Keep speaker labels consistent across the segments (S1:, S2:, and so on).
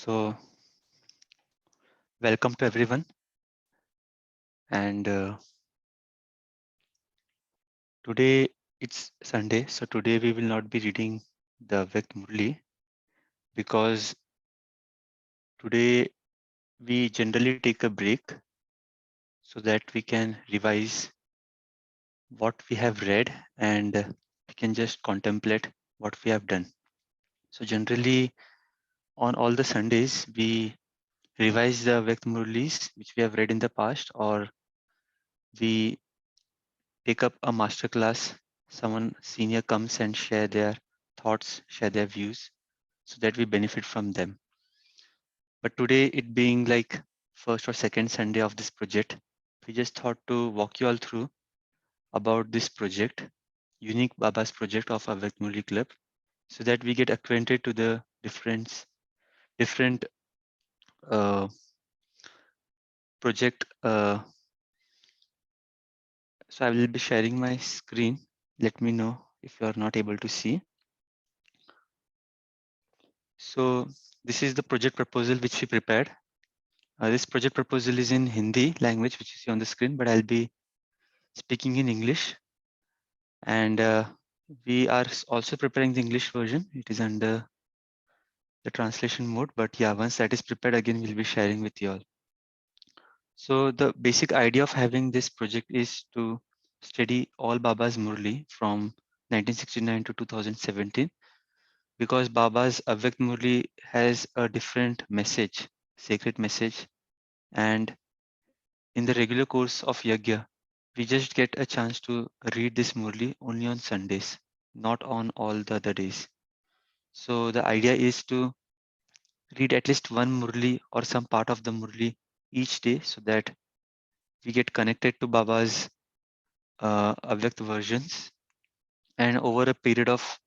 S1: So, welcome to everyone. And today it's Sunday, so today we will not be reading the Avyakt Murli because today we generally take a break so that we can revise what we have read and we can just contemplate what we have done. So, generally, on all the Sundays, we revise the Avyakt Murlis which we have read in the past, or we take up a master class. Someone senior comes and share their thoughts, share their views so that we benefit from them. But today, it being like first or second Sunday of this project, we just thought to walk you all through about this project, Unique Baba's project of Avyakt Murli Club, so that we get acquainted to the different uh, project. So I will be sharing my screen. Let me know if you are not able to see. So this is the project proposal which we prepared. This project proposal is in Hindi language, which you see on the screen, but I'll be speaking in English. And we are also preparing the English version. It is under the translation mode, but yeah, once that is prepared, again, we'll be sharing with you all. So the basic idea of having this project is to study all Baba's Murli from 1969 to 2017, because Baba's Avyakt Murli has a different message, sacred message. And in the regular course of Yagya, we just get a chance to read this Murli only on Sundays, not on all the other days. So the idea is to read at least one Murli or some part of the Murli each day so that we get connected to Baba's Avyakt versions. And over a period of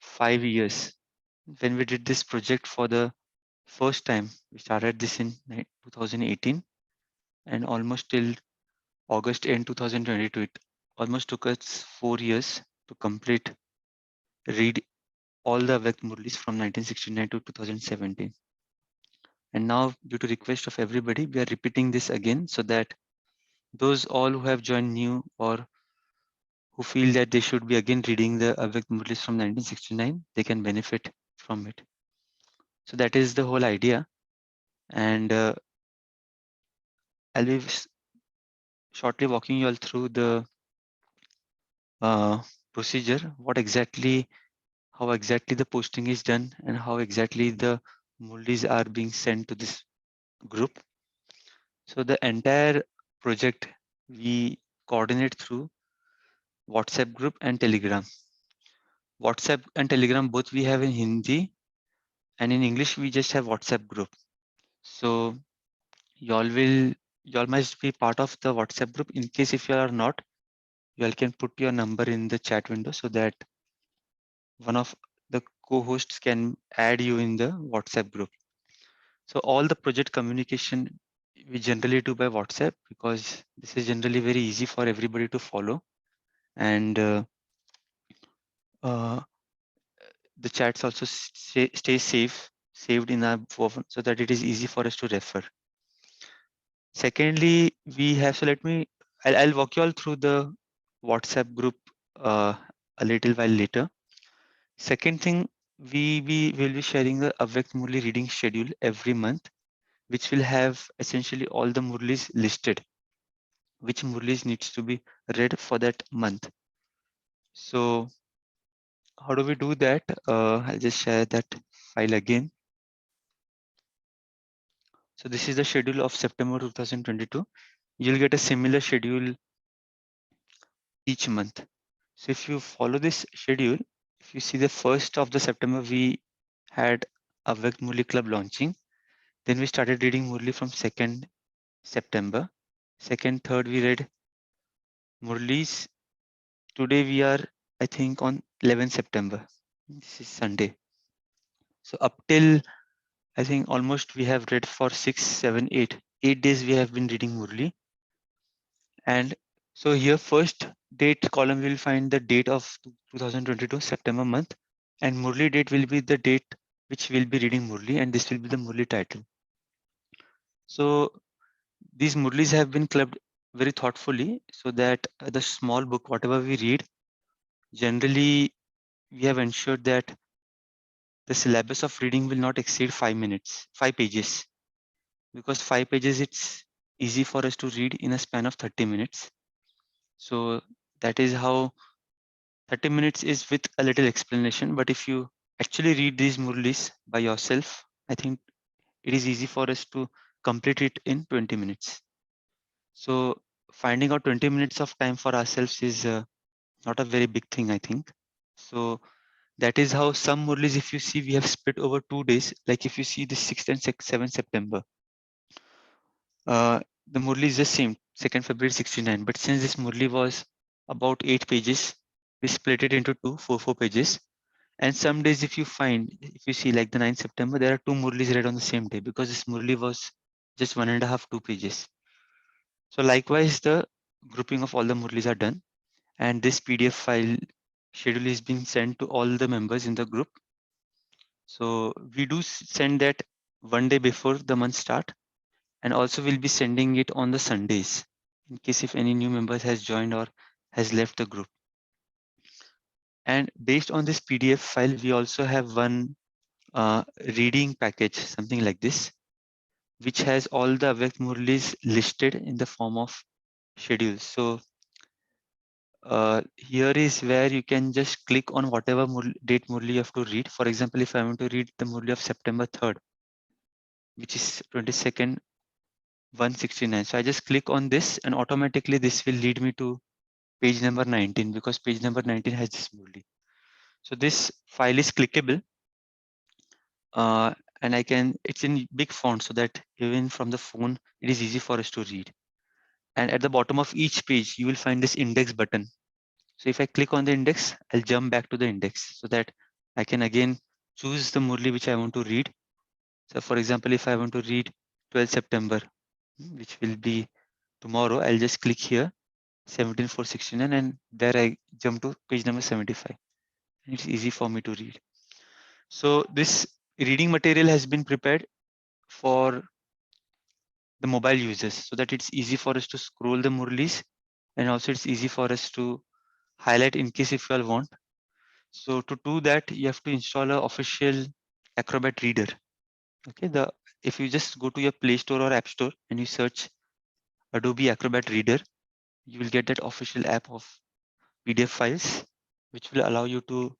S1: 5 years, when we did this project for the first time, we started this in 2018 and almost till August end 2022, it almost took us 4 years to complete, read all the Avyakt Murlis from 1969 to 2017. And now, due to request of everybody, we are repeating this again so that those all who have joined new or who feel that they should be again reading the Avyakt Murlis from 1969, they can benefit from it. So that is the whole idea. And I'll be shortly walking you all through the procedure, how exactly the posting is done and how exactly the Murlis are being sent to this group. So the entire project we coordinate through WhatsApp group and Telegram. WhatsApp and Telegram both we have in Hindi, and in English we just have WhatsApp group. So y'all must be part of the WhatsApp group. In case if you are not, y'all can put your number in the chat window so that one of the co-hosts can add you in the WhatsApp group. So all the project communication we generally do by WhatsApp because this is generally very easy for everybody to follow, and uh, the chats also stay saved in our phone so that it is easy for us to refer. Secondly, we have, so I'll walk you all through the WhatsApp group a little while later. Second thing, we will be sharing the Avyakt Murli reading schedule every month, which will have essentially all the Murlis listed, which Murlis needs to be read for that month. So how do we do that? I'll just share that file again. So this is the schedule of September 2022. You'll get a similar schedule each month. So if you follow this schedule, if you see the 1st of the September, we had Avyakt Murli Club launching. Then we started reading Murli from 2nd September. 2nd, 3rd, we read Murlis. Today we are, I think, on 11th September. This is Sunday. So up till, I think, almost we have read for 6, 7, 8. 8 days we have been reading Murli. And so here first date column will find the date of 2022 September month, and Murli date will be the date which will be reading Murli, and this will be the Murli title. So these Murlis have been clubbed very thoughtfully so that the small book, whatever we read, generally we have ensured that the syllabus of reading will not exceed 5 minutes, 5 pages, because 5 pages it's easy for us to read in a span of 30 minutes. So that is how 30 minutes is with a little explanation. But if you actually read these Murlis by yourself, I think it is easy for us to complete it in 20 minutes. So finding out 20 minutes of time for ourselves is not a very big thing, I think. So that is how some Murlis, if you see, we have split over 2 days. Like if you see the 6th and 7th September, uh, the Murli is the same, 2nd February 69. But since this Murli was about 8 pages, we split it into two, four pages. And some days, if you find, if you see like the 9th September, there are two Murlis read on the same day because this Murli was just 1.5, 2 pages. So likewise, the grouping of all the Murlis are done. And this PDF file schedule is being sent to all the members in the group. So we do send that one day before the month start, and also we'll be sending it on the Sundays in case if any new members has joined or has left the group. And based on this PDF file, we also have one reading package, something like this, which has all the Avyakt Murlis listed in the form of schedules. So here is where you can just click on whatever date Murli you have to read. For example, if I want to read the Murli of September 3rd, which is 22nd, 169. So I just click on this and automatically this will lead me to page number 19 because page number 19 has this Murli. So this file is clickable and it's in big font so that even from the phone, it is easy for us to read. And at the bottom of each page, you will find this index button. So if I click on the index, I'll jump back to the index so that I can again choose the Murli which I want to read. So for example, if I want to read 12th September, which will be tomorrow, I'll just click here, 17469, and there I jump to page number 75. And it's easy for me to read. So this reading material has been prepared for the mobile users so that it's easy for us to scroll the Murlis, and also it's easy for us to highlight in case if you all want. So to do that, you have to install an official Acrobat reader. Okay, if you just go to your Play Store or App Store and you search Adobe Acrobat Reader, you will get that official app of PDF files, which will allow you to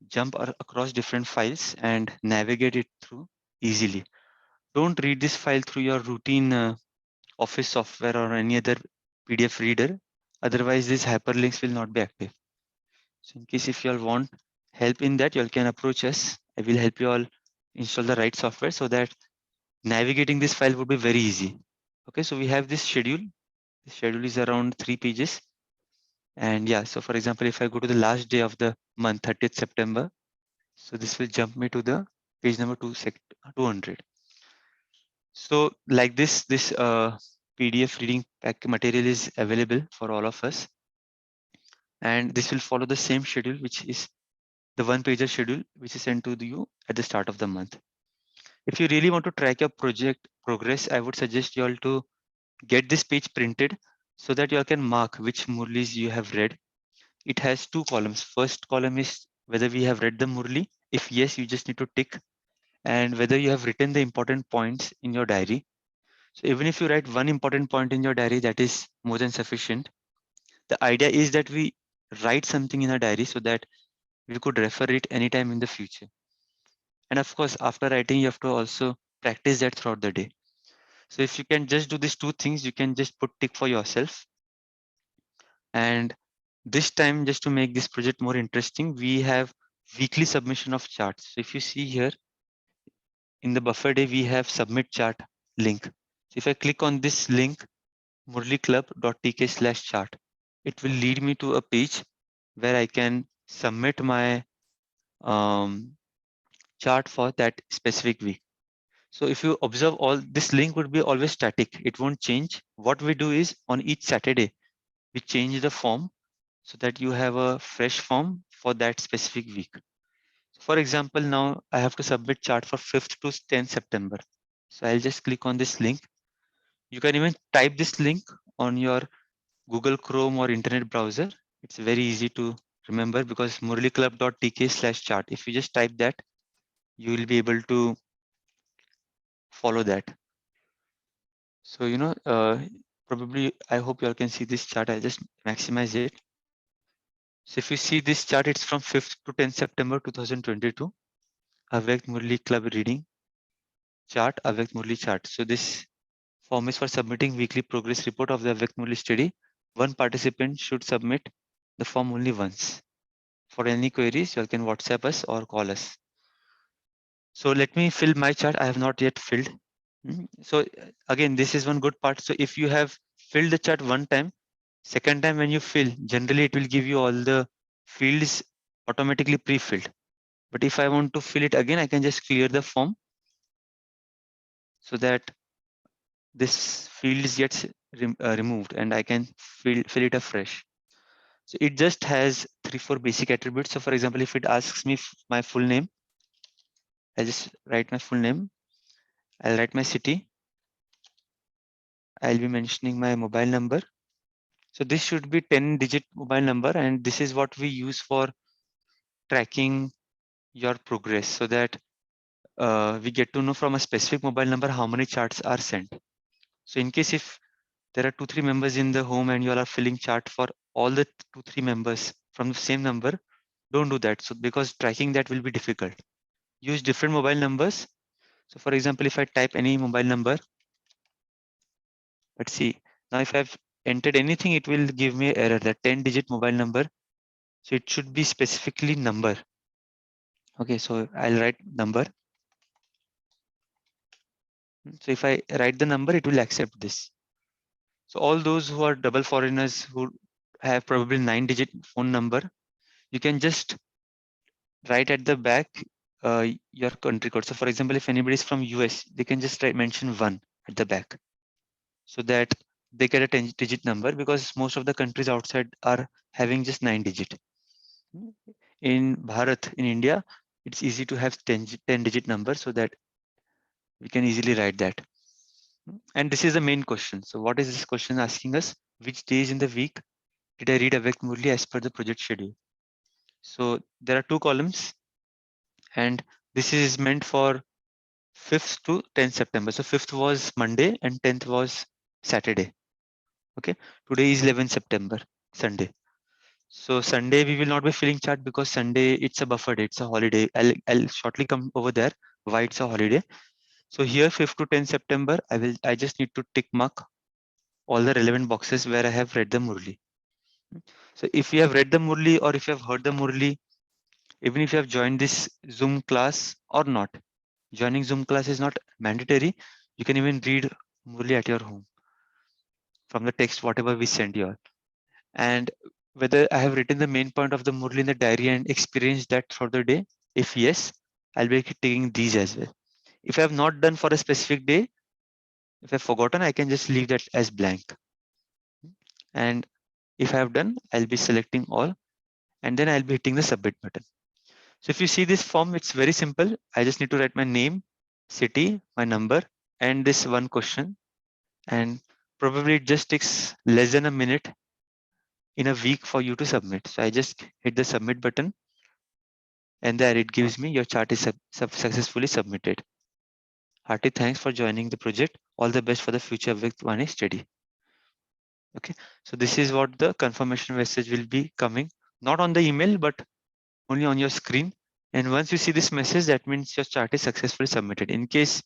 S1: jump across different files and navigate it through easily. Don't read this file through your routine Office software or any other PDF reader. Otherwise, these hyperlinks will not be active. So in case if you all want help in that, you all can approach us. I will help you all install the right software so that navigating this file would be very easy. Okay, so we have this schedule. The schedule is around 3 pages. And yeah, so for example, if I go to the last day of the month, 30th September, so this will jump me to the page number 200. So like this PDF reading pack material is available for all of us. And this will follow the same schedule, which is the one-pager schedule, which is sent to you at the start of the month. If you really want to track your project progress, I would suggest you all to get this page printed so that you all can mark which Murlis you have read. It has two columns. First column is whether we have read the Murli. If yes, you just need to tick, and whether you have written the important points in your diary. So even if you write one important point in your diary, that is more than sufficient. The idea is that we write something in our diary so that we could refer it anytime in the future. And of course, after writing, you have to also practice that throughout the day. So if you can just do these two things, you can just put tick for yourself. And this time, just to make this project more interesting, we have weekly submission of charts. So if you see here in the buffer day, we have submit chart link. So if I click on this link, murliclub.tk/chart, it will lead me to a page where I can submit my chart for that specific week. So if you observe, all this link would be always static. It won't change. What we do is on each Saturday, we change the form so that you have a fresh form for that specific week. For example, now I have to submit chart for 5th to 10th September. So I'll just click on this link. You can even type this link on your Google Chrome or internet browser. It's very easy to remember because murliclub.tk/chart. If you just type that, you will be able to follow that. So, probably, I hope you all can see this chart. I'll just maximize it. So if you see this chart, it's from 5th to 10th September 2022. Avyakt Murli Club reading chart, Avyakt Murli chart. So this form is for submitting weekly progress report of the Avyakt Murli study. One participant should submit the form only once. For any queries, you can WhatsApp us or call us. So let me fill my chart. I have not yet filled. So again, this is one good part. So if you have filled the chart one time, second time when you fill, generally it will give you all the fields automatically pre-filled. But if I want to fill it again, I can just clear the form so that this field gets removed and I can fill it afresh. So it just has 3-4 basic attributes. So for example, if it asks me my full name, I just write my full name. I'll write my city. I'll be mentioning my mobile number. So this should be 10-digit mobile number, and this is what we use for tracking your progress so that we get to know from a specific mobile number how many charts are sent. So in case if there are 2-3 members in the home and you all are filling chart for all the 2-3 members from the same number, don't do that. So because tracking that will be difficult. Use different mobile numbers. So for example, if I type any mobile number, let's see. Now if I've entered anything, it will give me an error, the 10-digit mobile number. So it should be specifically number. Okay, so I'll write number. So if I write the number, it will accept this. So all those who are double foreigners who have probably 9-digit phone number, you can just write at the back your country code. So for example, if anybody is from US, they can just mention 1 at the back so that they get a 10-digit number because most of the countries outside are having just 9-digit. In Bharat, in India, it's easy to have 10-digit number so that we can easily write that. And this is the main question. So what is this question asking us? Which days in the week did I read Avyakt Murli as per the project schedule? So there are 2 columns and this is meant for 5th to 10th September. So 5th was Monday and 10th was Saturday. Okay. Today is 11th September, Sunday. So Sunday we will not be filling chart because Sunday it's a buffer day, it's a holiday. I'll shortly come over there why it's a holiday. So here 5th to 10th September, I just need to tick mark all the relevant boxes where I have read the Murli. So if you have read the Murli or if you have heard the Murli, even if you have joined this Zoom class or not, joining Zoom class is not mandatory. You can even read Murli at your home from the text, whatever we send you all. And whether I have written the main point of the Murli in the diary and experienced that throughout the day. If yes, I'll be taking these as well. If I have not done for a specific day, if I've forgotten, I can just leave that as blank. And if I have done, I'll be selecting all and then I'll be hitting the submit button. So if you see this form, it's very simple. I just need to write my name, city, my number, and this one question. And probably it just takes less than a minute in a week for you to submit. So I just hit the submit button and there it gives me your chart is successfully submitted. Hearty thanks for joining the project. All the best for the future with Vani study. Okay, so this is what the confirmation message will be coming, not on the email, but only on your screen. And once you see this message, that means your chart is successfully submitted. In case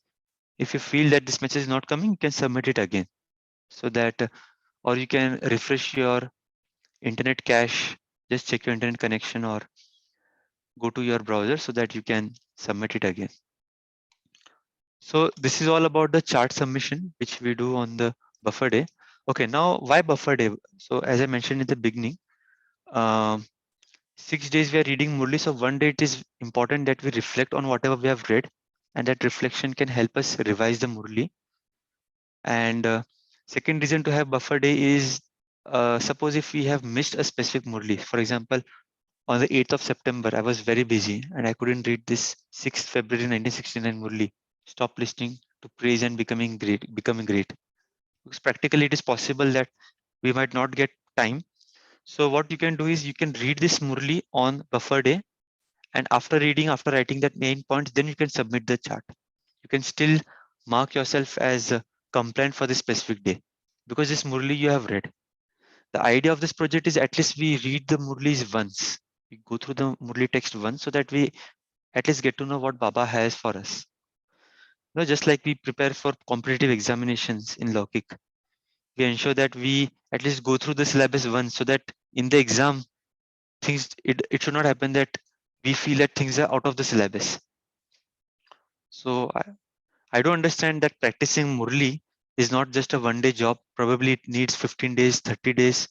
S1: if you feel that this message is not coming, you can submit it again. So that, or you can refresh your internet cache, just check your internet connection or go to your browser so that you can submit it again. So this is all about the chart submission, which we do on the buffer day. Okay, now why buffer day? So as I mentioned in the beginning, 6 days we are reading Murli. So one day it is important that we reflect on whatever we have read, and that reflection can help us revise the Murli. And second reason to have buffer day is suppose if we have missed a specific Murli, for example, On the 8th of September, I was very busy and I couldn't read this 6th February 1969 Murli. Stop listening to praise and becoming great. Becoming great. Because practically, it is possible that we might not get time. So what you can do is you can read this Murli on buffer day, and after reading, after writing that main points, then you can submit the chart. You can still mark yourself as compliant for this specific day because this Murli you have read. The idea of this project is at least we read the Murlis once. We go through the Murli text once so that we at least get to know what Baba has for us. Just like we prepare for competitive examinations in Lokik, we ensure that we at least go through the syllabus once so that in the exam, it should not happen that we feel that things are out of the syllabus. So I do understand that practicing Murli is not just a one day job. Probably it needs 15 days, 30 days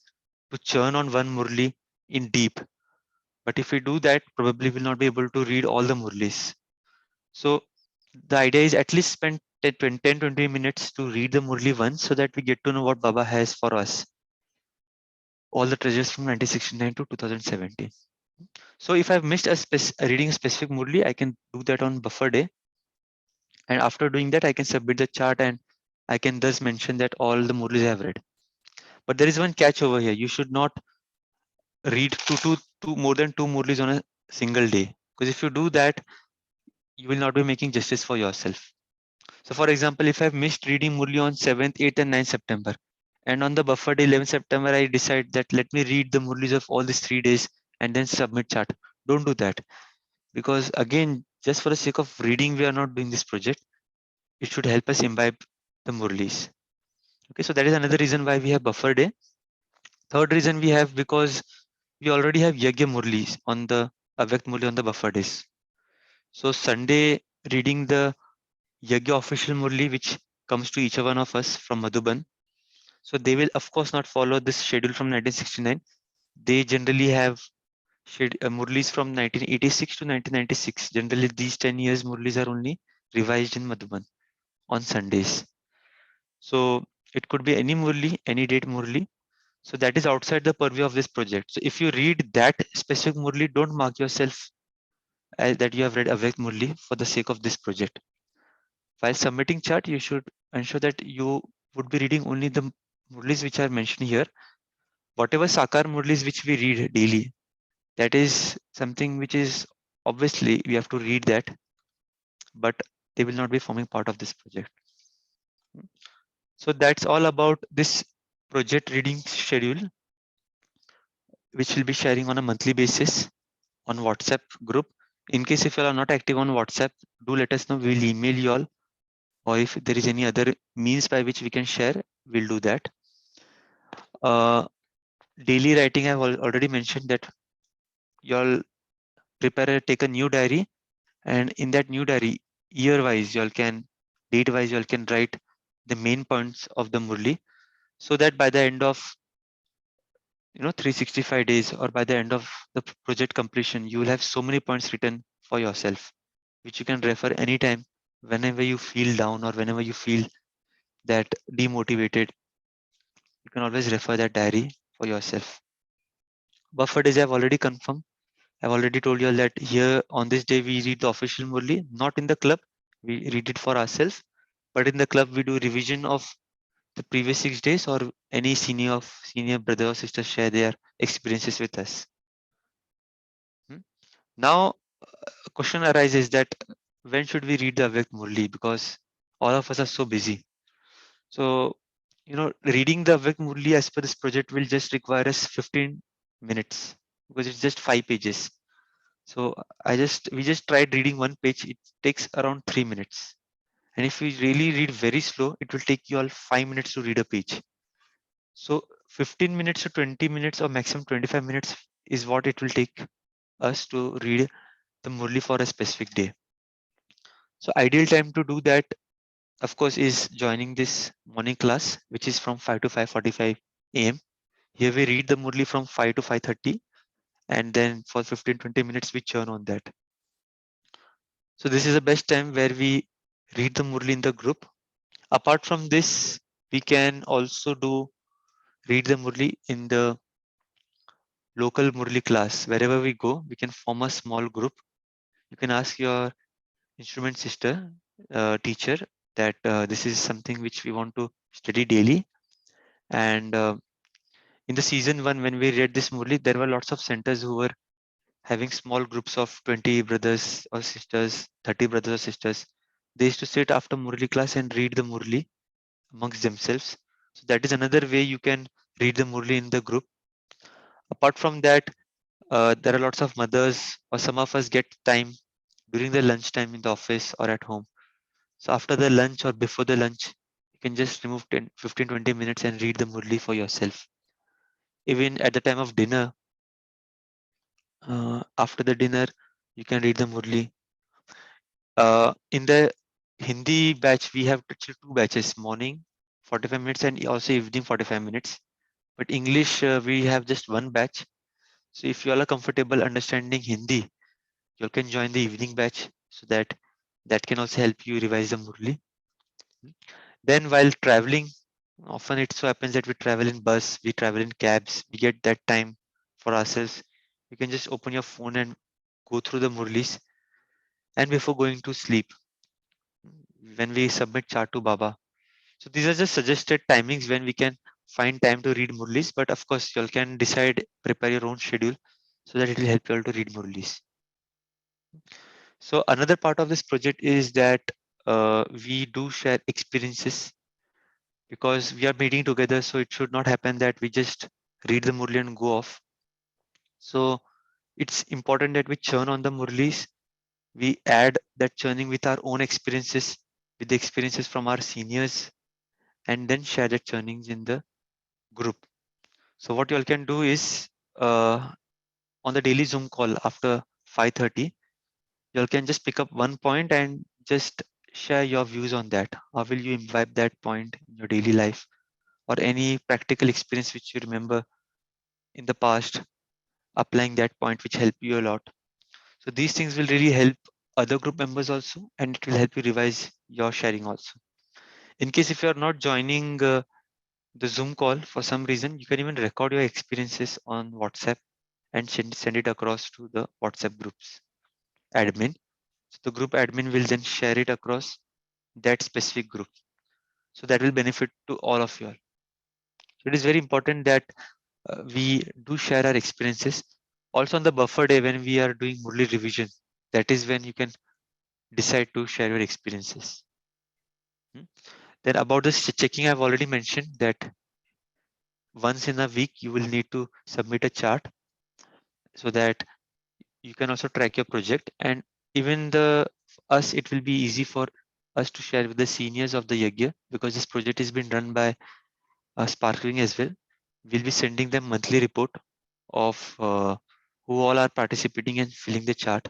S1: to churn on one Murli in deep. But if we do that, probably we'll not be able to read all the Murlis. So the idea is at least spend 10-20 minutes to read the Murli once so that we get to know what Baba has for us. All the treasures from 1969 to 2017. So if I've missed a reading a specific Murli, I can do that on buffer day. And after doing that, I can submit the chart and I can thus mention that all the Murlis I have read. But there is one catch over here. You should not read more than two Murlis on a single day. Because if you do that, you will not be making justice for yourself. So for example, if I've missed reading Murli on 7th, 8th and 9th September, and on the buffer day 11th September, I decide that let me read the Murlis of all these 3 days and then submit chart. Don't do that. Because again, just for the sake of reading, we are not doing this project. It should help us imbibe the Murlis. Okay, so that is another reason why we have buffer day. Third reason we have because we already have Yagya Murlis on the Avyakt Murli on the buffer days. So Sunday reading the Yagya official Murli which comes to each one of us from Madhuban. So they will of course not follow this schedule from 1969. They generally have Murlis from 1986 to 1996. Generally these 10 years Murlis are only revised in Madhuban on Sundays. So it could be any Murli, any date Murli. So that is outside the purview of this project. So if you read that specific Murli, don't mark yourself as that you have read Avyakt Murli for the sake of this project. While submitting chart, you should ensure that you would be reading only the Murlis which are mentioned here. Whatever Sakar Murlis which we read daily, that is something which is obviously we have to read that, but they will not be forming part of this project. So that's all about this project reading schedule, which we'll be sharing on a monthly basis on WhatsApp group. In case if you are not active on WhatsApp, do let us know. We'll email you all, or if there is any other means by which we can share, we'll do that. Daily writing, I've already mentioned that you all take a new diary, and in that new diary, year wise, you all can, date wise, you all can write the main points of the Murli, so that by the end of 365 days or by the end of the project completion, you will have so many points written for yourself, which you can refer anytime whenever you feel down or whenever you feel that demotivated. You can always refer that diary for yourself. Buffer days I've already confirmed. I've already told you all that here on this day we read the official Murli, not in the club. We read it for ourselves, but in the club we do revision of the previous 6 days, or any senior brother or sister share their experiences with us. Now, a question arises that when should we read the Avyakt Murli? Because all of us are so busy. So, reading the Avyakt Murli as per this project will just require us 15 minutes because it's just 5 pages. So we just tried reading one page. It takes around 3 minutes. And if we really read very slow, it will take you all 5 minutes to read a page. So 15 minutes to 20 minutes or maximum 25 minutes is what it will take us to read the Murli for a specific day. So ideal time to do that, of course, is joining this morning class, which is from 5 to 5:45 a.m. Here we read the Murli from 5 to 5:30, and then for 15-20 minutes we churn on that. So this is the best time where we read the Murli in the group. Apart from this, we can also read the Murli in the local Murli class. Wherever we go, we can form a small group. You can ask your instrument sister, teacher, that this is something which we want to study daily. And in the season one, when we read this Murli, there were lots of centers who were having small groups of 20 brothers or sisters, 30 brothers or sisters. They used to sit after Murli class and read the Murli amongst themselves. So that is another way you can read the Murli in the group. Apart from that, there are lots of mothers or some of us get time during the lunchtime in the office or at home. So after the lunch or before the lunch, you can just remove 10, 15, 20 minutes and read the Murli for yourself. Even at the time of dinner, after the dinner, you can read the Murli. In the Hindi batch, we have actually two batches, morning 45 minutes and also evening 45 minutes. But English, we have just one batch. So if you all are comfortable understanding Hindi, you can join the evening batch so that that can also help you revise the Murli. Then while traveling, often it so happens that we travel in bus, we travel in cabs, we get that time for ourselves. You can just open your phone and go through the Murlis. And before going to sleep, when we submit chart to Baba. So these are just suggested timings when we can find time to read Murlis. But of course, you all can decide, prepare your own schedule so that it will help you all to read Murlis. So another part of this project is that we do share experiences because we are meeting together. So it should not happen that we just read the Murli and go off. So it's important that we churn on the Murlis. We add that churning with our own experiences, with the experiences from our seniors, and then share that churnings in the group. So what you all can do is on the daily Zoom call after 5:30, you all can just pick up one point and just share your views on that. How will you imbibe that point in your daily life or any practical experience which you remember in the past, applying that point which help you a lot. So these things will really help other group members also, and it will help you revise your sharing also. In case if you are not joining the Zoom call for some reason, you can even record your experiences on WhatsApp and send it across to the WhatsApp groups admin. So the group admin will then share it across that specific group. So that will benefit to all of you all. So it is very important that we do share our experiences. Also on the buffer day when we are doing Murli revision, that is when you can decide to share your experiences. Then about this checking, I've already mentioned that once in a week you will need to submit a chart so that you can also track your project, and even the us it will be easy for us to share with the seniors of the yagya because this project is being run by sparkling as well. We'll be sending them monthly report of who all are participating and filling the chart.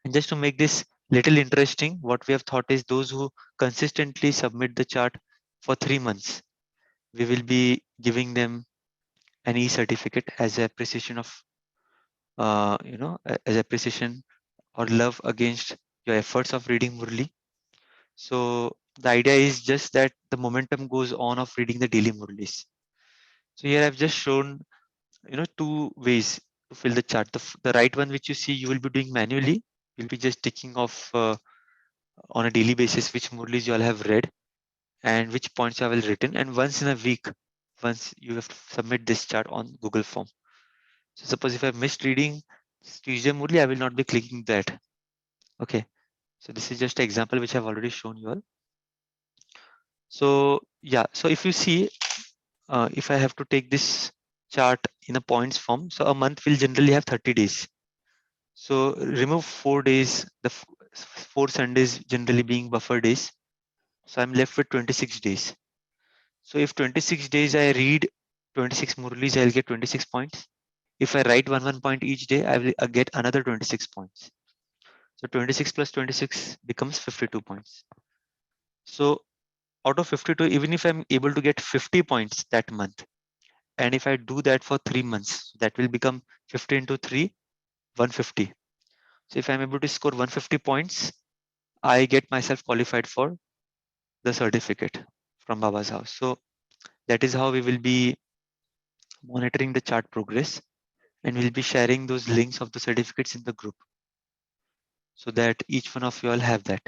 S1: And just to make this little interesting, what we have thought is those who consistently submit the chart for 3 months, we will be giving them an e-certificate as a appreciation of as appreciation or love against your efforts of reading Murli. So the idea is just that the momentum goes on of reading the daily Murlis. So here I've just shown two ways to fill the chart. The right one which you see you will be doing manually. You'll be just ticking off on a daily basis which Murlis you all have read and which points you have written. And once in a week, once you have to submit this chart on Google form. So suppose if I missed reading Tuesday Murli, I will not be clicking that. Okay. So this is just an example which I've already shown you all. So yeah, so if you see, if I have to take this chart in a points form, so a month will generally have 30 days. So remove 4 days, the 4 Sundays generally being buffer days. So I'm left with 26 days. So if 26 days I read 26 Murlis, I'll get 26 points. If I write one point each day, I will get another 26 points. So 26 plus 26 becomes 52 points. So out of 52, even if I'm able to get 50 points that month, and if I do that for 3 months, that will become 50 into 3, 150. So if I'm able to score 150 points, I get myself qualified for the certificate from Baba's house. So that is how we will be monitoring the chart progress. and we'll be sharing those links of the certificates in the group so that each one of you all have that.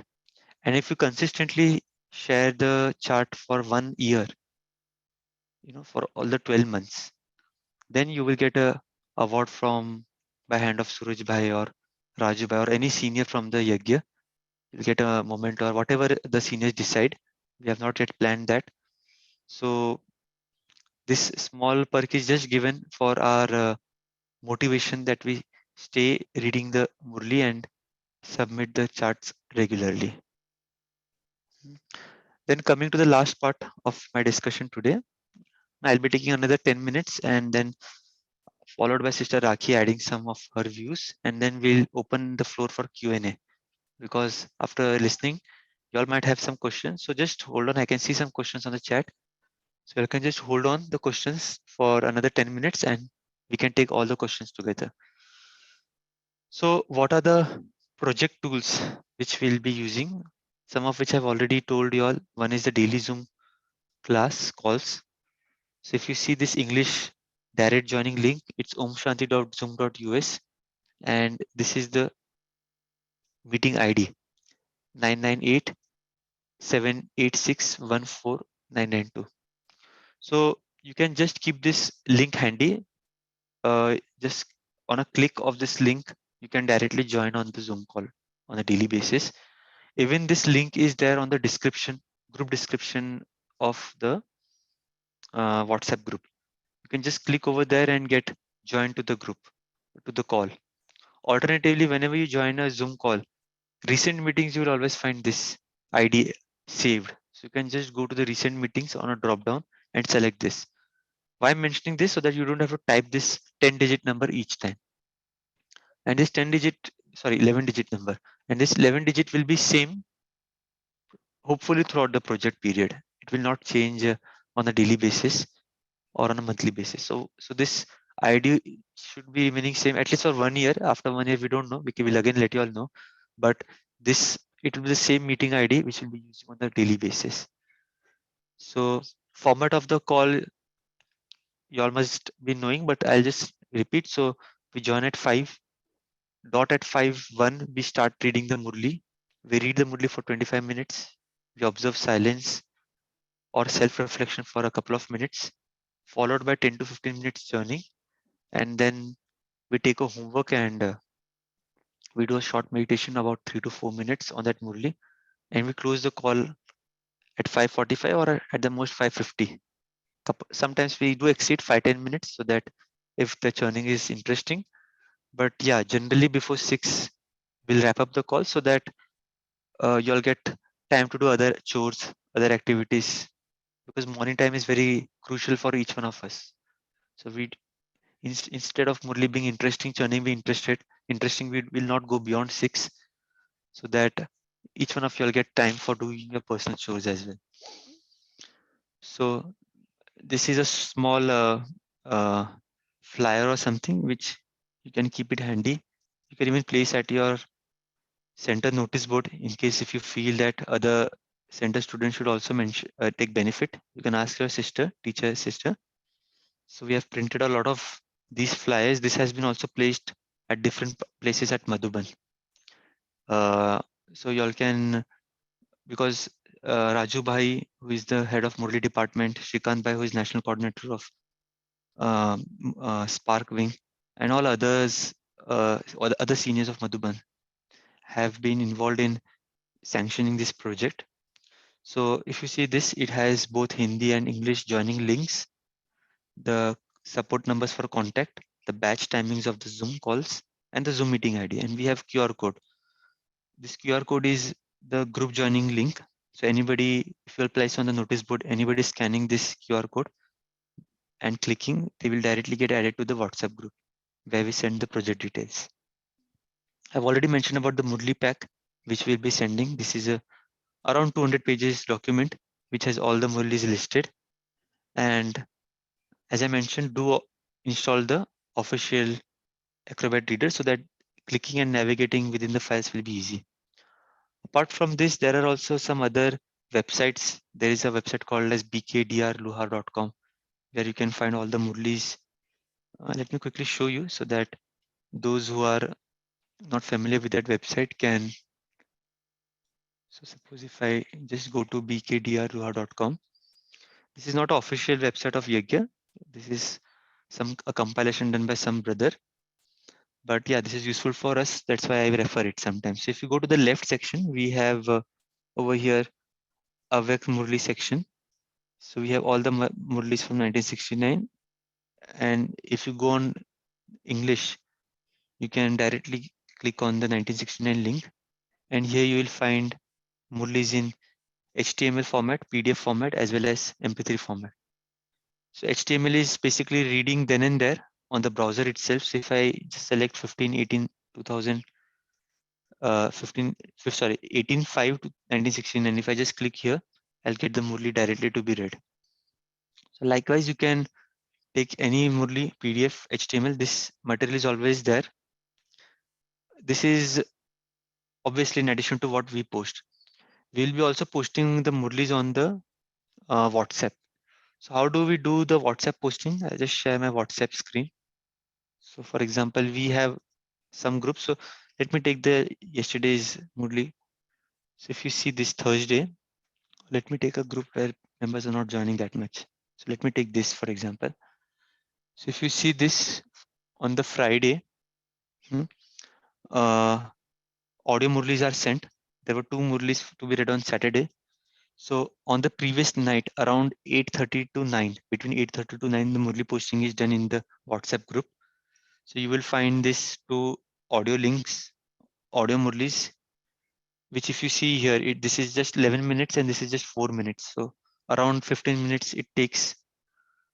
S1: And if you consistently share the chart for 1 year, for all the 12 months, then you will get a award from by hand of Suraj Bhai or Raju Bhai or any senior from the Yagya. You'll get a moment or whatever the seniors decide. We have not yet planned that. So this small perk is just given for our motivation that we stay reading the Murli and submit the charts regularly. Then coming to the last part of my discussion today, I'll be taking another 10 minutes and then followed by Sister Rakhi adding some of her views, and then we'll open the floor for Q&A because after listening, you all might have some questions. So just hold on. I can see some questions on the chat. So you can just hold on the questions for another 10 minutes and we can take all the questions together. So what are the project tools which we'll be using? Some of which I've already told you all. One is the daily Zoom class calls. So if you see this English direct joining link, it's omshanti.zoom.us, and this is the meeting ID 998-786-14992. So you can just keep this link handy. Just on a click of this link, you can directly join on the Zoom call on a daily basis. Even this link is there on the description, group description of the WhatsApp group. You can just click over there and get joined to the group, to the call. Alternatively, whenever you join a Zoom call, recent meetings, you will always find this ID saved. So you can just go to the recent meetings on a drop down and select this. Why I'm mentioning this? So that you don't have to type this 10-digit number each time. And this 11-digit number. And this 11-digit will be same, hopefully throughout the project period. It will not change on a daily basis or on a monthly basis. So this ID should be remaining same at least for 1 year. After 1 year, we don't know. We will again let you all know. But this it will be the same meeting ID which will be used on the daily basis. So format of the call you all must be knowing, but I'll just repeat. So we join at 5. Dot at 5:1 we start reading the Murli. We read the Murli for 25 minutes. We observe silence or self-reflection for a couple of minutes, followed by 10 to 15 minutes journey, and then we take a homework and we do a short meditation about 3 to 4 minutes on that Murli, and we close the call at 5:45 or at the most 5:50. Sometimes we do exceed 5-10 minutes so that if the churning is interesting, but yeah, generally before 6 we'll wrap up the call so that you'll get time to do other chores, other activities, because morning time is very crucial for each one of us. So we instead of Murli being interesting, churning being interesting, we will not go beyond 6 so that each one of you will get time for doing your personal chores as well. So this is a small flyer or something which you can keep it handy. You can even place at your center notice board in case if you feel that other center students should also take benefit. You can ask your teacher sister. So we have printed a lot of these flyers. This has been also placed at different places at Madhuban. So y'all can, because Raju Bhai, who is the head of Murli department, Shrikant Bhai, who is national coordinator of Spark Wing, and all others, all the other seniors of Madhuban have been involved in sanctioning this project. So if you see this, it has both Hindi and English joining links, the support numbers for contact, the batch timings of the Zoom calls, and the Zoom meeting ID. And we have QR code. This QR code is the group joining link. So anybody, if you're placed on the notice board, anybody scanning this QR code and clicking, they will directly get added to the WhatsApp group where we send the project details. I've already mentioned about the Moodle pack, which we'll be sending. This is a around 200 pages document, which has all the Murlis listed. And as I mentioned, do install the official Acrobat reader so that clicking and navigating within the files will be easy. Apart from this, there are also some other websites. There is a website called as bkdrluhar.com where you can find all the Murlis Let me quickly show you so that those who are not familiar with that website can. So suppose if I just go to bkdrruha.com, this is not an official website of Yagya. This is a compilation done by some brother. But yeah, this is useful for us. That's why I refer it sometimes. So if you go to the left section, we have over here Avyakt Murli section. So we have all the Murlis from 1969. And if you go on English, you can directly click on the 1969 link. And here you will find Murlis in HTML format, PDF format, as well as MP3 format. So HTML is basically reading then and there on the browser itself. So if I just select 15, 18, 2000, 15, sorry, 18.5 to 1916, and if I just click here, I'll get the Murli directly to be read. So likewise, you can take any Murli, PDF, HTML. This material is always there. This is obviously in addition to what we post. We'll be also posting the Murlis on the WhatsApp. So how do we do the WhatsApp posting? I'll just share my WhatsApp screen. So for example, we have some groups. So let me take the yesterday's Moodle. So if you see this Thursday, let me take a group where members are not joining that much. So let me take this for example. So if you see this on the Friday, audio Murlis are sent. There were 2 Murlis to be read on Saturday. So on the previous night around 8:30 to 9, between 8:30 to 9, the Murli posting is done in the WhatsApp group. So you will find this 2 audio links, audio Murlis, which if you see here, this is just 11 minutes and this is just 4 minutes. So around 15 minutes it takes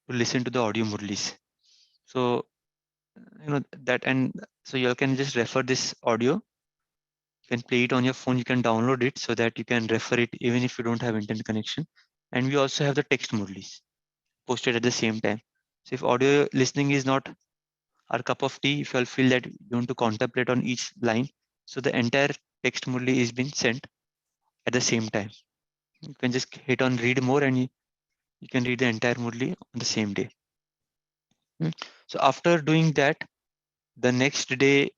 S1: to listen to the audio Murlis. So, that, and so you can just refer this audio. You can play it on your phone. You can download it so that you can refer it even if you don't have internet connection. And we also have the text Murlis posted at the same time. So if audio listening is not our cup of tea, if you all feel that you want to contemplate on each line, so the entire text Murli is being sent at the same time. You can just hit on read more and you can read the entire Murli on the same day. So after doing that, the next day,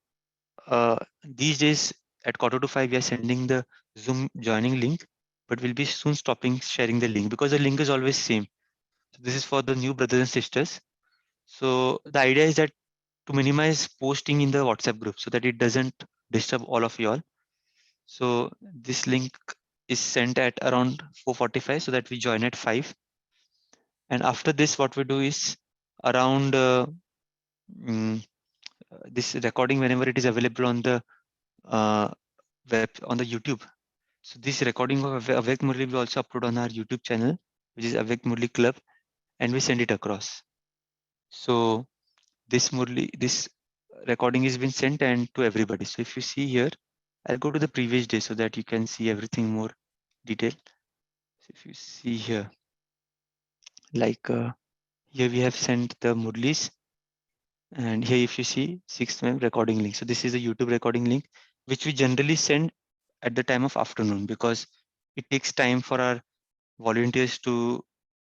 S1: these days at 4:45, we are sending the Zoom joining link, but we'll be soon stopping sharing the link because the link is always same. So this is for the new brothers and sisters. So the idea is that to minimize posting in the WhatsApp group so that it doesn't disturb all of you all. So this link is sent at around 4:45 so that we join at 5. And after this, what we do is around mm, this recording, whenever it is available on the web, on the YouTube. So this recording of Avyakt Murli we also upload on our YouTube channel, which is Avyakt Murli Club, and we send it across. So this recording is been sent and to everybody. So if you see here, I'll go to the previous day so that you can see everything more detailed. So if you see here, like here we have sent the Murlis, and here if you see 6th May recording link. So this is a YouTube recording link, which we generally send at the time of afternoon because it takes time for our volunteers to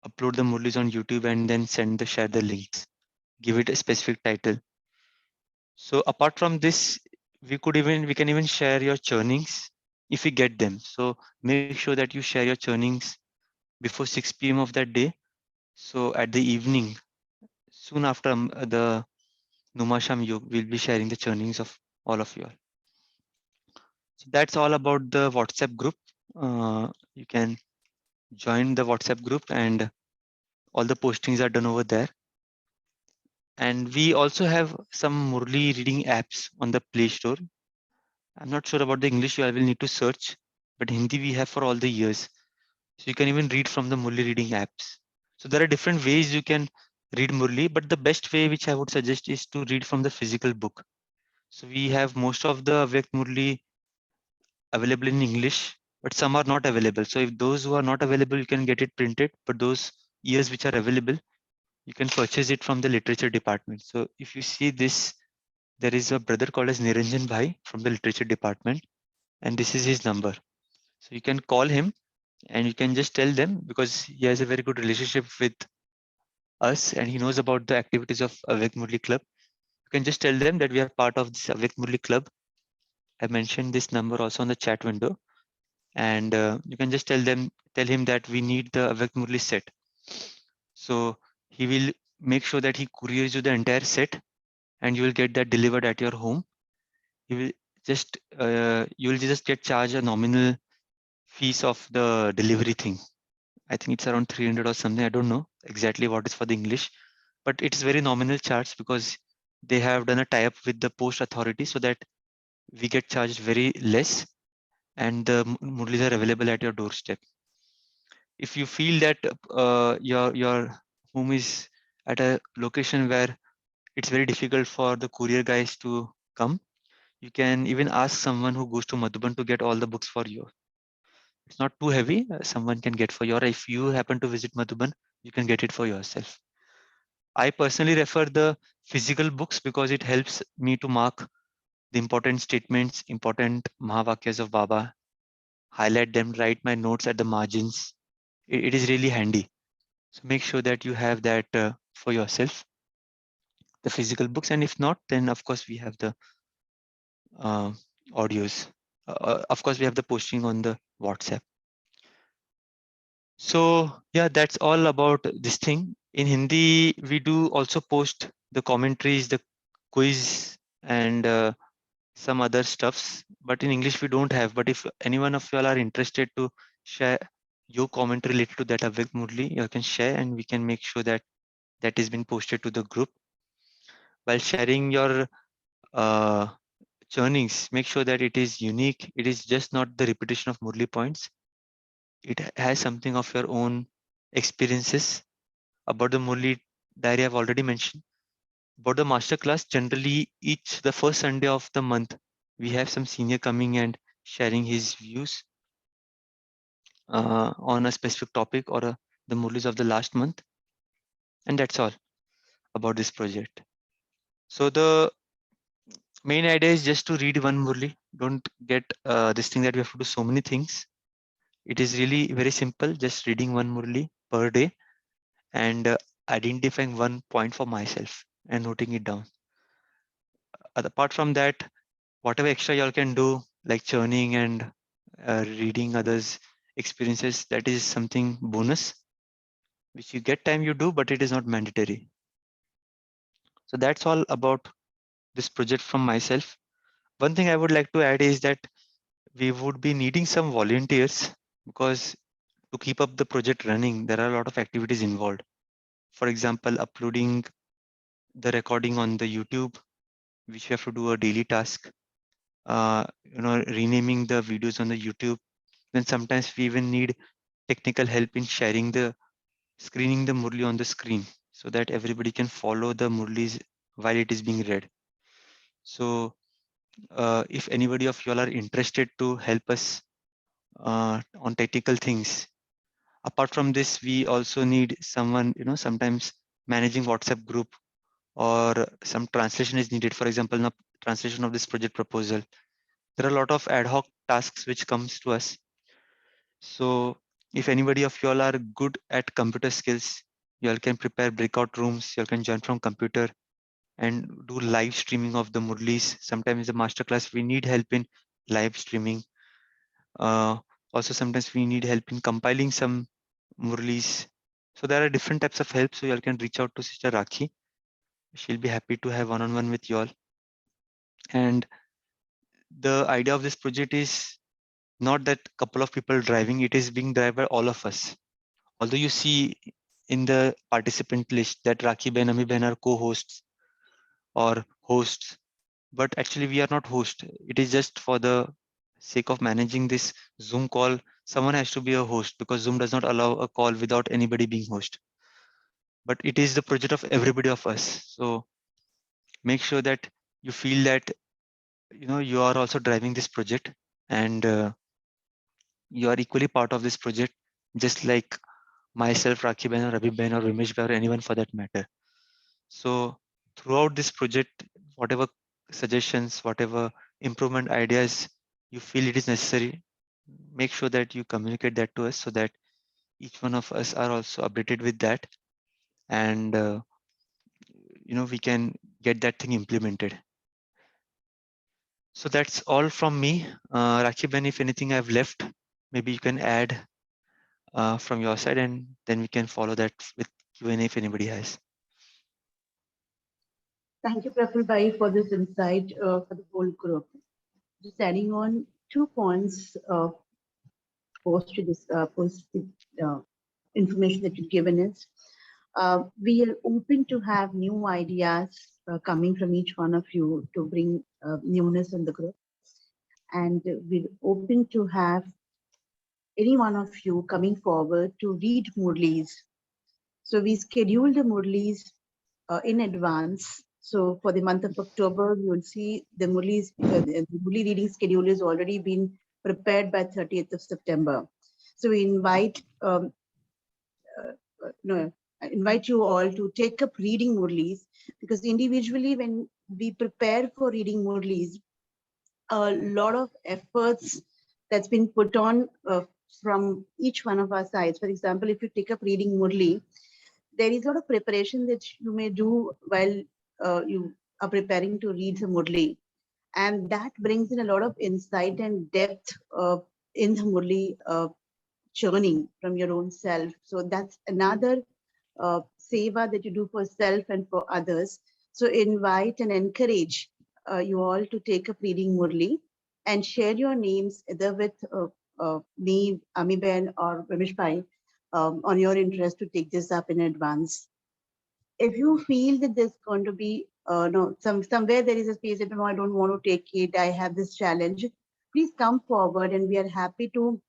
S1: upload the Murlis on YouTube and then share the links, give it a specific title. So apart from this, we can even share your churnings if we get them. So make sure that you share your churnings before 6 p.m. of that day. So at the evening, soon after the Numasham Yog, we'll be sharing the churnings of all of you all. So that's all about the WhatsApp group. You can join the WhatsApp group and all the postings are done over there. And we also have some Murli reading apps on the Play Store. I'm not sure about the English, I will need to search, but Hindi we have for all the years. So you can even read from the Murli reading apps. So there are different ways you can read Murli, but the best way which I would suggest is to read from the physical book. So we have most of the Avyakt Murli available in English, but some are not available. So if those who are not available, you can get it printed, but those years which are available, you can purchase it from the literature department. So if you see this, there is a brother called as Niranjan Bhai from the literature department, and this is his number. So you can call him and you can just tell them, because he has a very good relationship with us and he knows about the activities of Avyakt Murli Club, you can just tell them that we are part of this Avyakt Murli Club. I mentioned this number also on the chat window, and you can just tell him that we need the Avyakt Murli set. So he will make sure that he couriers you the entire set, and you will get that delivered at your home. You will just get charged a nominal fees of the delivery thing. I think it's around 300 or something. I don't know exactly what is for the English, but it's very nominal charge because they have done a tie-up with the post authority so that we get charged very less and the murlis are available at your doorstep. If you feel that your home is at a location where it's very difficult for the courier guys to come, you can even ask someone who goes to Madhuban to get all the books for you. It's not too heavy. Someone can get for you. Or if you happen to visit Madhuban, you can get it for yourself. I personally refer the physical books because it helps me to mark the important statements, important Mahavakyas of Baba, highlight them, write my notes at the margins. It is really handy. So make sure that you have that for yourself, the physical books. And if not, then of course we have the uh, audios. Of course, we have the posting on the WhatsApp. So yeah, that's all about this thing. In Hindi, we do also post the commentaries, the quiz, and some other stuffs. But in English, we don't have. But if anyone of you all are interested to share your commentary related to that Avyakt Murli, you can share, and we can make sure that that is being posted to the group. While sharing your uh, churnings, make sure that it is unique. It is just not the repetition of Murli points. It has something of your own experiences. About the Murli diary, I've already mentioned. About the masterclass, generally the first Sunday of the month, we have some senior coming and sharing his views on a specific topic or the Murlis of the last month. And that's all about this project. So the main idea is just to read one Murli. Don't get this thing that we have to do so many things. It is really very simple, just reading one Murli per day and identifying one point for myself and noting it down. Apart from that, whatever extra y'all can do, like churning and reading others' experiences, that is something bonus, which you get time you do, but it is not mandatory. So that's all about this project from myself. One thing I would like to add is that we would be needing some volunteers because to keep up the project running, there are a lot of activities involved. For example, uploading the recording on the YouTube, which we have to do a daily task. Renaming the videos on the YouTube. Then sometimes we even need technical help in screening the Murli on the screen so that everybody can follow the Murlis while it is being read. So if anybody of you all are interested to help us on technical things, apart from this, we also need someone, sometimes managing WhatsApp group or some translation is needed. For example, now translation of this project proposal. There are a lot of ad hoc tasks which comes to us. So if anybody of you all are good at computer skills, you all can prepare breakout rooms, you all can join from computer and do live streaming of the Murlis. Sometimes the masterclass, we need help in live streaming. Uh, Also, sometimes we need help in compiling some Murlis. So there are different types of help. So you all can reach out to Sister Rakhi. She'll be happy to have one-on-one with you all. And the idea of this project is not that couple of people driving, it is being driven by all of us. Although you see in the participant list that Rakhi Ben, Ami Ben are co-hosts or hosts, but actually we are not host. It is just for the sake of managing this Zoom call, someone has to be a host because Zoom does not allow a call without anybody being host. But it is the project of everybody of us. So make sure that you feel that you are also driving this project and you are equally part of this project, just like myself, Rakhi Ben, or Ravi Ben, or Vimesh Ben, or anyone for that matter. So throughout this project, whatever suggestions, whatever improvement ideas you feel it is necessary, make sure that you communicate that to us so that each one of us are also updated with that. and we can get that thing implemented. So that's all from me. Rakib, if anything I've left, maybe you can add from your side, and then we can follow that with Q&A if anybody has.
S2: Thank you, Praful Bhai, for this insight for the whole group. Just adding on 2 points post to this uh, information that you've given us. We are open to have new ideas coming from each one of you to bring newness in the group. And we're open to have any one of you coming forward to read Murlis. So we scheduled the Murlis in advance. So for the month of October, you will see the the Murli reading schedule has already been prepared by 30th of September. So we no, I invite you all to take up reading Murlis, because individually when we prepare for reading Murlis, a lot of efforts that's been put on from each one of our sides. For example, if you take up reading Murli, there is a lot of preparation that you may do while you are preparing to read the Murli. And that brings in a lot of insight and depth in the Murli churning from your own self. So that's another seva that you do for self and for others. So invite and encourage you all to take up reading Murli and share your names either with me, Ami Ben, or Ramesh Bhai on your interest to take this up in advance. If you feel that there's going to be no somewhere there is a space that no, I don't want to take it, I have this challenge, please come forward and we are happy to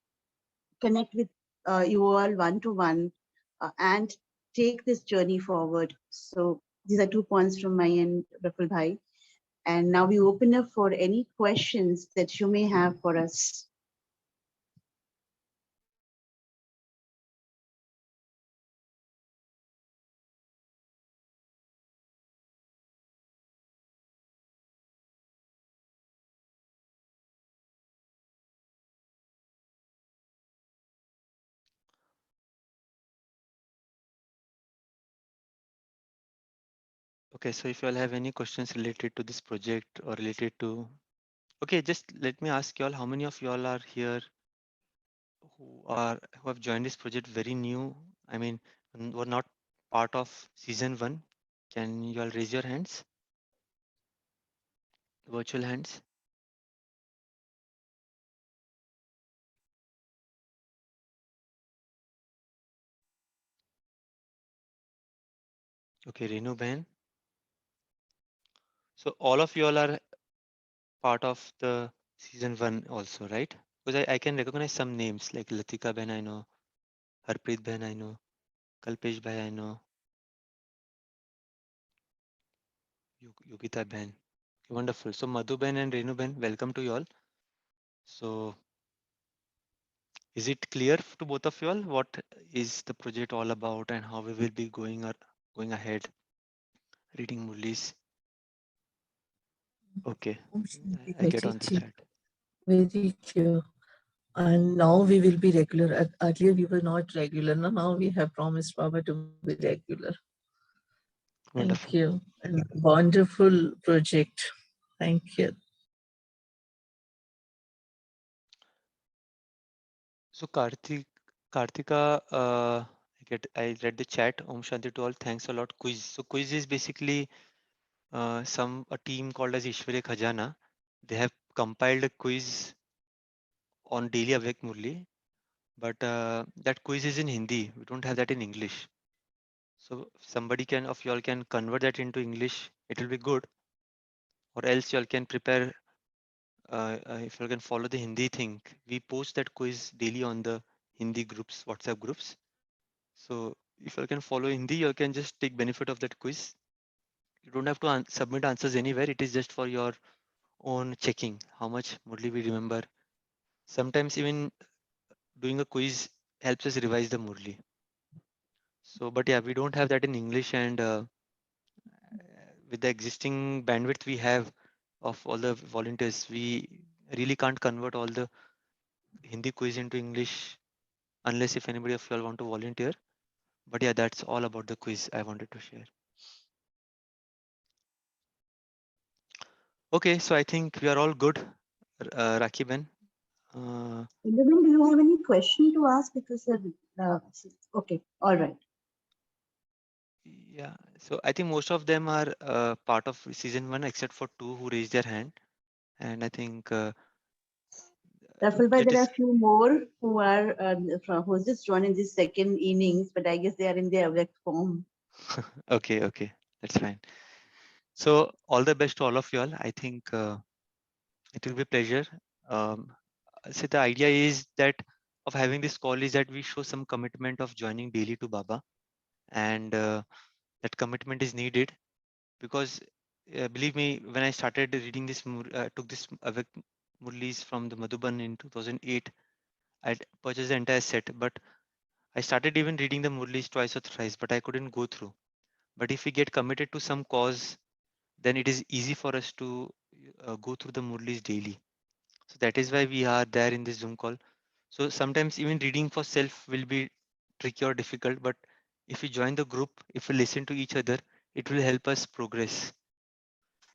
S2: connect with you all one to one and take this journey forward. So these are 2 points from my end, Raful Bhai. And now we open up for any questions that you may have for us.
S1: Okay, so if you all have any questions related to this project or related to, okay, just let me ask you all, how many of you all are here who have joined this project very new? I mean, were not part of season 1. Can you all raise your hands? Virtual hands. Okay, Renu Ben. So all of you all are part of the season 1 also, right? Because I can recognize some names like Latika Ben, I know, Harpreet Ben, I know, Kalpesh Bhai, I know, Yogita Ben. Wonderful. So Madhu Ben and Renu Ben, welcome to you all. So is it clear to both of you all what is the project all about and how we will be going ahead reading Murlis? Okay,
S3: Om Shanti
S1: I'll get on the
S3: Bhaji.
S1: chat.
S3: Very clear. And now we will be regular. Earlier we were not regular. Now we have promised Baba to be regular. Thank
S1: Wonderful.
S3: you. And wonderful project. Thank you.
S1: So Kartika, I read the chat. Om Shanti to all. Thanks a lot. Quiz. So quiz is basically a team called as Ishware Khajana. They have compiled a quiz on daily Avyakt Murli, but that quiz is in Hindi. We don't have that in English. So if somebody of y'all can convert that into English, it will be good. Or else y'all can prepare. If you can follow the Hindi thing, we post that quiz daily on the Hindi groups, WhatsApp groups. So if you can follow Hindi, you can just take benefit of that quiz. You don't have to submit answers anywhere. It is just for your own checking how much Murli we remember. Sometimes even doing a quiz helps us revise the Murli. So, but yeah, we don't have that in English, and with the existing bandwidth we have of all the volunteers, we really can't convert all the Hindi quiz into English unless if anybody of you all want to volunteer. But yeah, that's all about the quiz I wanted to share. Okay, so I think we are all good, Rakhi Ben.
S2: Indraben, do you have any question to ask? Because okay, all right.
S1: Yeah, so I think most of them are part of season 1, except for 2 who raised their hand. And I think
S2: Rafulbhai,
S1: let
S2: there are
S1: us.
S2: a few more who are who's just joined this second innings, but I guess they are in their Avyakt form.
S1: Okay, that's fine. So all the best to all of you all. I think it will be a pleasure. Um, so the idea is that of having this call is that we show some commitment of joining daily to Baba, and that commitment is needed because believe me, when I started reading this, took this Avyakt Murlis from the Madhuban in 2008, I purchased the entire set, but I started even reading the Murlis twice or thrice, but I couldn't go through. But if we get committed to some cause, then it is easy for us to go through the Murlis daily. So that is why we are there in this Zoom call. So sometimes even reading for self will be tricky or difficult, but if we join the group, if we listen to each other, it will help us progress.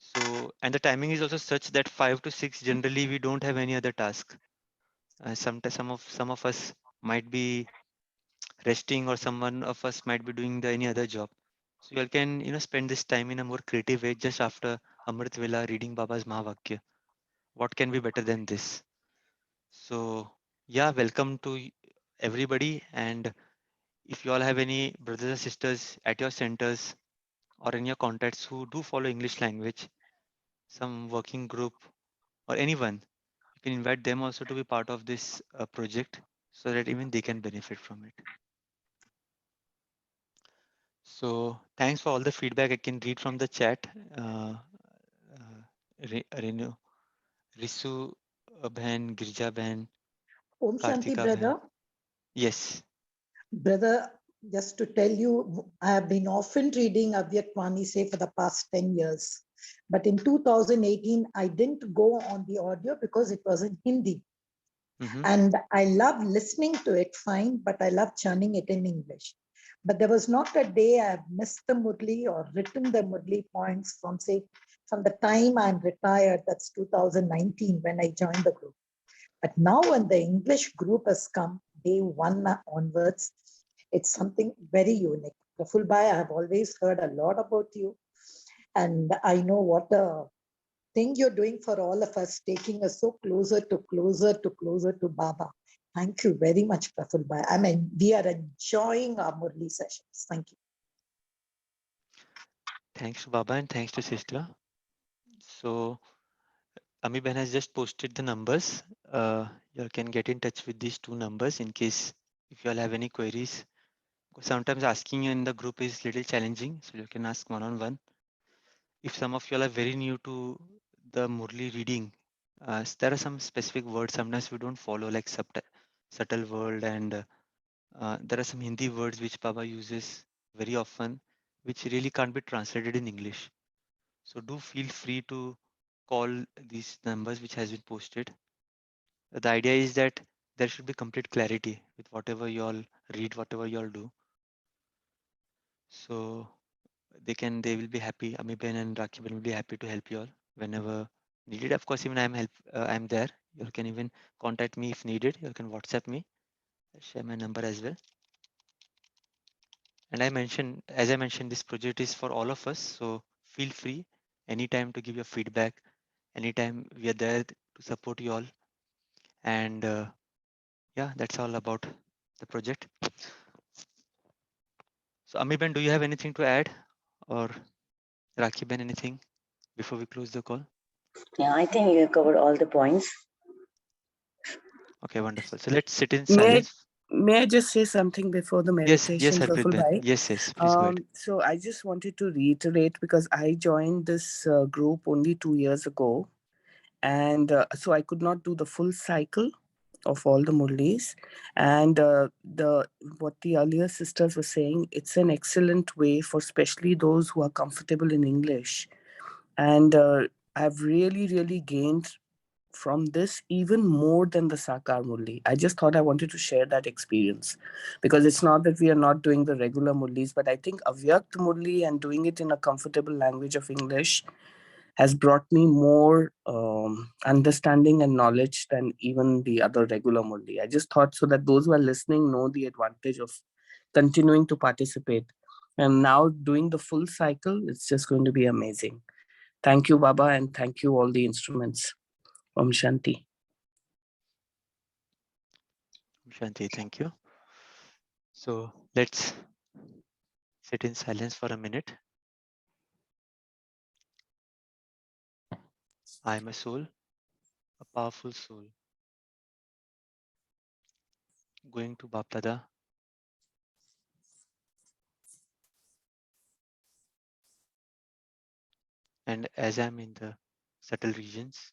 S1: So, and the timing is also such that 5 to 6 generally we don't have any other task. Sometimes some of us might be resting, or someone of us might be doing any other job. So you all can spend this time in a more creative way just after Amrit Vela reading Baba's Mahavakya. What can be better than this? So yeah, welcome to everybody. And if you all have any brothers and sisters at your centers or in your contacts who do follow English language, some working group or anyone, you can invite them also to be part of this project so that even they can benefit from it. So thanks for all the feedback. I can read from the chat. Renu, Risu Bhan, Girja Bhan,
S4: Om Shanti,
S1: Kartika Bhan.
S4: brother.
S1: Yes.
S4: Brother, just to tell you, I have been often reading Avyakt Vani say for the past 10 years. But in 2018, I didn't go on the audio because it was in Hindi.
S1: Mm-hmm.
S4: And I love listening to it fine, but I love churning it in English. But there was not a day I have missed the Murli or written the Murli points from, say, from the time I'm retired, that's 2019 when I joined the group. But now when the English group has come, day one onwards, it's something very unique. Praful Bhai, I have always heard a lot about you. And I know what a thing you're doing for all of us, taking us so closer to Baba. Thank you very much, Praful Bhai. I mean, we are enjoying our Murli sessions. Thank you.
S1: Thanks to Baba and thanks to sister. So Ami Ben has just posted the numbers. You all can get in touch with these two numbers in case if you all have any queries. Sometimes asking in the group is little challenging, so you can ask one-on-one. If some of you all are very new to the Murli reading, there are some specific words sometimes we don't follow, like subtle word, and there are some Hindi words which Baba uses very often, which really can't be translated in English. So do feel free to call these numbers which has been posted. The idea is that there should be complete clarity with whatever you all read, whatever you all do. So they will be happy. Amiben and Rakiban will be happy to help you all whenever needed. Of course, even I'm there. You all can even contact me if needed. You can WhatsApp me. I'll share my number as well. And as I mentioned, this project is for all of us. So feel free anytime to give your feedback. Anytime we are there to support you all. And yeah, that's all about the project. So Amiben, do you have anything to add, or Rakiben, anything before we close the call?
S5: Yeah, I think you covered all the points.
S1: Okay, wonderful. So let's sit in
S6: May I,
S1: silence.
S6: may I just say something before the
S1: Yes,
S6: meditation,
S1: Harpreet
S6: Praful
S1: Ben.
S6: Bhai?
S1: Yes, please go ahead.
S6: So I just wanted to reiterate because I joined this group only 2 years ago, and so I could not do the full cycle of all the Murlis. And what the earlier sisters were saying, it's an excellent way for especially those who are comfortable in English. And I've really gained from this even more than the Sakar Murli. I just thought I wanted to share that experience, because it's not that we are not doing the regular Murlis, but I think Avyakt Murli and doing it in a comfortable language of English has brought me more understanding and knowledge than even the other regular Murli. I just thought so that those who are listening know the advantage of continuing to participate. And now doing the full cycle, it's just going to be amazing. Thank you, Baba, and thank you all the instruments. Om Shanti.
S1: Shanti, thank you. So let's sit in silence for a minute. I am a soul, a powerful soul, going to Bapdada, and as I'm in the subtle regions,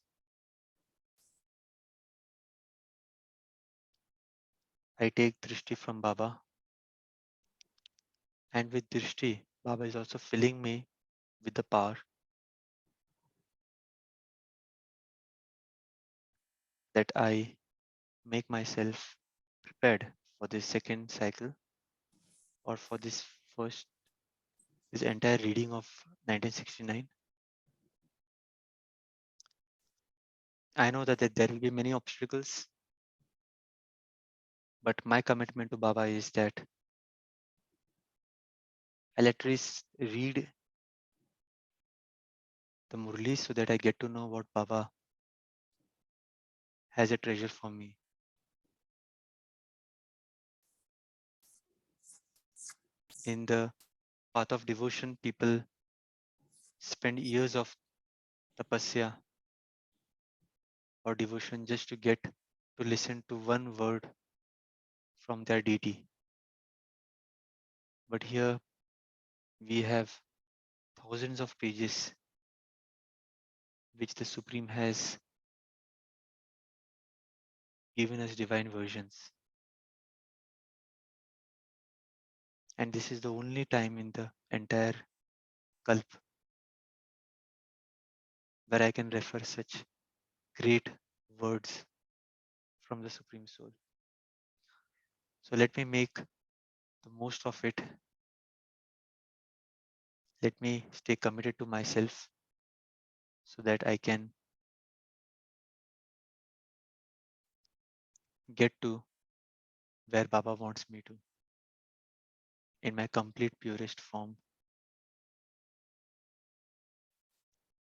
S1: I take Drishti from Baba, and with Drishti, Baba is also filling me with the power that I make myself prepared for this second cycle or for this entire reading of 1969. I know that there will be many obstacles, but my commitment to Baba is that I'll at least read the Murlis so that I get to know what Baba has a treasure for me. In the path of devotion, people spend years of tapasya or devotion just to get to listen to one word from their deity. But here we have thousands of pages which the Supreme has given us divine versions. And this is the only time in the entire Kalp where I can refer such great words from the Supreme Soul. So let me make the most of it. Let me stay committed to myself so that I can get to where Baba wants me to in my complete purest form.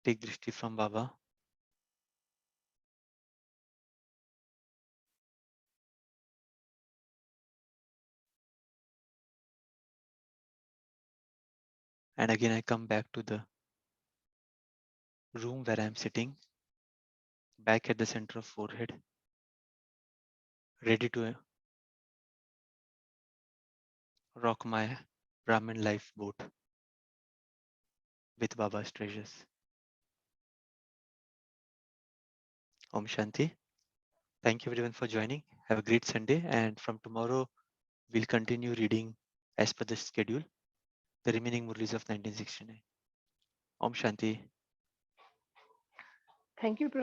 S1: Take Drishti from Baba. And again, I come back to the room where I'm sitting, back at the center of forehead, ready to rock my Brahmin life boat with Baba's treasures. Om Shanti. Thank you everyone for joining. Have a great Sunday. And from tomorrow, we'll continue reading as per the schedule, the remaining Murlis of 1969. Om Shanti.
S7: Thank you,